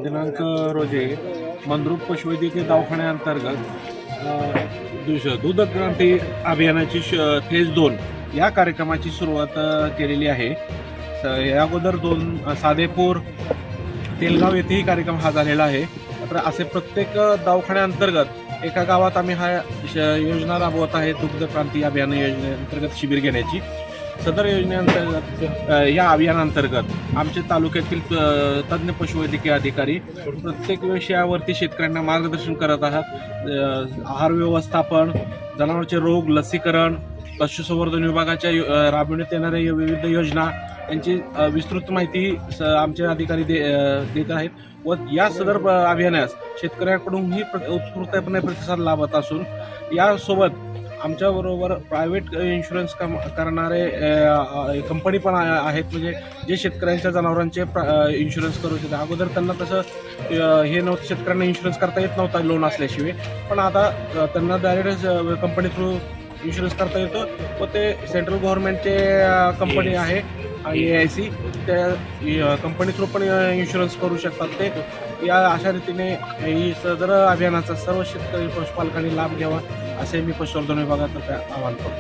दिनांक रोजी मंद्रुप पशुवैद्यकीय दवाखान्याअंतर्गत दूध क्रांती अभियानाची फेज 2 या कार्यक्रमाची सुरुवात केलेली आहे. या अगोदर सादेपूर, तेलगाव येथेही कार्यक्रम हा झालेला आहे. तर असे प्रत्येक दवाखान्याअंतर्गत एका गावात आम्ही हा योजना राबवत आहे. दुग्ध क्रांती अभियान योजनेअंतर्गत शिबिर घेण्याची. सदर योजनेअंतर्गत या अभियानाअंतर्गत आमच्या तालुक्यातील तज्ज्ञ पशुवैद्यकीय अधिकारी प्रत्येक विषयावरती शेतकऱ्यांना मार्गदर्शन करत आहात. आहार व्यवस्थापन, जनावरांचे रोग, लसीकरण, पशुसंवर्धन विभागाच्या राबविण्यात येणाऱ्या विविध योजना यांची विस्तृत माहिती आमचे अधिकारी देत आहेत व या सदर अभियानास शेतकऱ्यांकडूनही उत्स्फूर्तपणे प्रतिसाद लाभत असून यासोबत आमच्याबरोबर प्रायव्हेट इन्शुरन्स करणारे कंपनी पण आहेत. म्हणजे जे शेतकऱ्यांच्या जनावरांचे इन्शुरन्स करू शकतात. अगोदर त्यांना तसं हे नव्हतं, शेतकऱ्यांना इन्शुरन्स करता येत नव्हता लोन असल्याशिवाय, पण आता त्यांना डायरेक्ट कंपनी थ्रू इन्शुरन्स करता येतो व ते सेंट्रल गव्हर्नमेंटचे कंपनी आहे AIC, त्या कंपनी थ्रू पण इन्शुरन्स करू शकतात. ते या अशा रीतीने ही सदर अभियानाचा सर्व शेतकरी पशुपालकांनी लाभ घ्यावा असे मी पशुसंवर्धन विभागातर्फे आवाहन करतो.